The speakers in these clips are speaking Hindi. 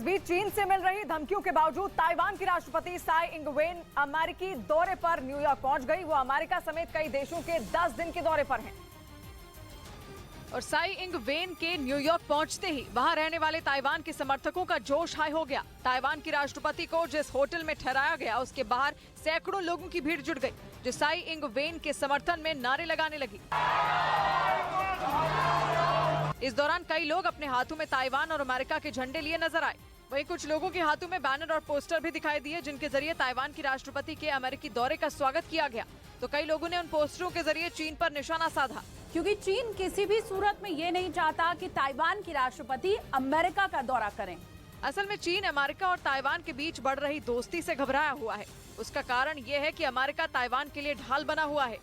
बीच चीन से मिल रही धमकियों के बावजूद ताइवान की राष्ट्रपति साई इंग-वेन अमेरिकी दौरे पर न्यूयॉर्क पहुंच गई। वो अमेरिका समेत कई देशों के 10 दिन के दौरे पर हैं। और साई इंग-वेन के न्यूयॉर्क पहुंचते ही वहां रहने वाले ताइवान के समर्थकों का जोश हाई हो गया। ताइवान की राष्ट्रपति को जिस होटल में ठहराया गया उसके बाहर सैकड़ों लोगों की भीड़ जुट गई, जो साई इंग-वेन के समर्थन में नारे लगाने लगी। इस दौरान कई लोग अपने हाथों में ताइवान और अमेरिका के झंडे लिए नजर आए। वहीं कुछ लोगों के हाथों में बैनर और पोस्टर भी दिखाई दिए, जिनके जरिए ताइवान की राष्ट्रपति के अमेरिकी दौरे का स्वागत किया गया। तो कई लोगों ने उन पोस्टरों के जरिए चीन पर निशाना साधा, क्योंकि चीन किसी भी सूरत में ये नहीं चाहता कि ताइवान की राष्ट्रपति अमेरिका का दौरा करें। असल में चीन अमेरिका और ताइवान के बीच बढ़ रही दोस्ती से घबराया हुआ है। उसका कारण ये है कि अमेरिका ताइवान के लिए ढाल बना हुआ है,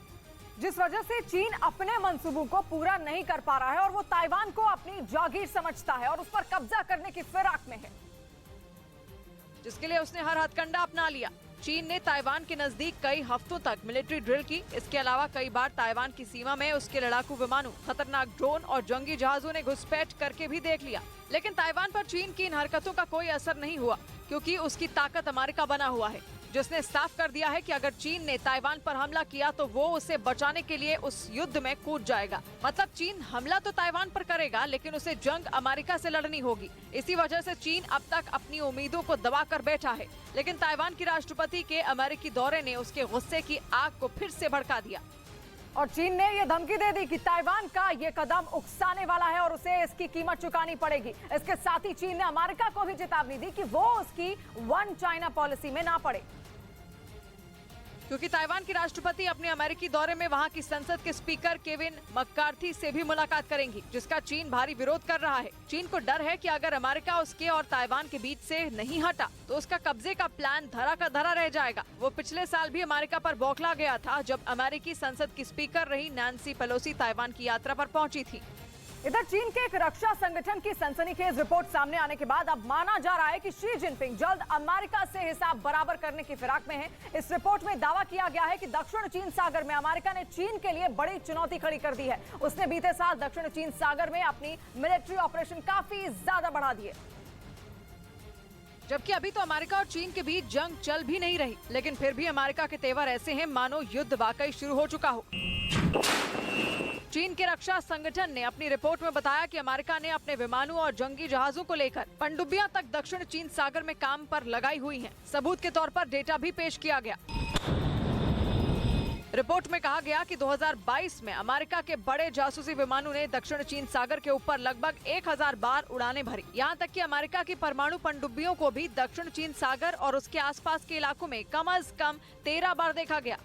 जिस वजह से चीन अपने मंसूबों को पूरा नहीं कर पा रहा है और वो ताइवान को अपनी जागीर समझता है और उस पर कब्जा करने की फिराक में है, जिसके लिए उसने हर हथकंडा अपना लिया। चीन ने ताइवान के नजदीक कई हफ्तों तक मिलिट्री ड्रिल की। इसके अलावा कई बार ताइवान की सीमा में उसके लड़ाकू विमानों, खतरनाक ड्रोन और जंगी जहाजों ने घुसपैठ करके भी देख लिया। लेकिन ताइवान पर चीन की इन हरकतों का कोई असर नहीं हुआ, क्योंकि उसकी ताकत अमेरिका बना हुआ है, जिसने साफ कर दिया है कि अगर चीन ने ताइवान पर हमला किया तो वो उसे बचाने के लिए उस युद्ध में कूद जाएगा। मतलब चीन हमला तो ताइवान पर करेगा, लेकिन उसे जंग अमेरिका से लड़नी होगी। इसी वजह से चीन अब तक अपनी उम्मीदों को दबाकर बैठा है, लेकिन ताइवान की राष्ट्रपति के अमेरिकी दौरे ने उसके गुस्से की आग को फिर से भड़का दिया। और चीन ने ये धमकी दे दी कि ताइवान का ये कदम उकसाने वाला है और उसे इसकी कीमत चुकानी पड़ेगी। इसके साथ ही चीन ने अमेरिका को भी चेतावनी दी कि वो उसकी वन चाइना पॉलिसी में ना पड़े, क्योंकि ताइवान की राष्ट्रपति अपने अमेरिकी दौरे में वहां की संसद के स्पीकर केविन मैकार्थी से भी मुलाकात करेंगी, जिसका चीन भारी विरोध कर रहा है। चीन को डर है कि अगर अमेरिका उसके और ताइवान के बीच से नहीं हटा तो उसका कब्जे का प्लान धरा का धरा रह जाएगा। वो पिछले साल भी अमेरिका पर बौखला गया था, जब अमेरिकी संसद की स्पीकर रही नैन्सी पेलोसी ताइवान की यात्रा पर पहुंची थी। इधर चीन के एक रक्षा संगठन की सनसनीखेज रिपोर्ट सामने आने के बाद अब माना जा रहा है कि शी जिनपिंग जल्द अमेरिका से हिसाब बराबर करने की फिराक में है। इस रिपोर्ट में दावा किया गया है कि दक्षिण चीन सागर में अमेरिका ने चीन के लिए बड़ी चुनौती खड़ी कर दी है। उसने बीते साल दक्षिण चीन सागर में अपनी मिलिट्री ऑपरेशन काफी ज्यादा बढ़ा दिए, जबकि अभी तो अमेरिका और चीन के बीच जंग चल भी नहीं रही, लेकिन फिर भी अमेरिका के तेवर ऐसे हैं मानो युद्ध वाकई शुरू हो चुका हो। चीन के रक्षा संगठन ने अपनी रिपोर्ट में बताया कि अमेरिका ने अपने विमानों और जंगी जहाजों को लेकर पनडुब्बियां तक दक्षिण चीन सागर में काम पर लगाई हुई हैं। सबूत के तौर पर डेटा भी पेश किया गया। रिपोर्ट में कहा गया कि 2022 में अमेरिका के बड़े जासूसी विमानों ने दक्षिण चीन सागर के ऊपर लगभग 1000 बार उड़ानें भरी। यहाँ तक कि अमेरिका की परमाणु पनडुब्बियों को भी दक्षिण चीन सागर और उसके आसपास के इलाकों में कम से कम 13 बार देखा गया।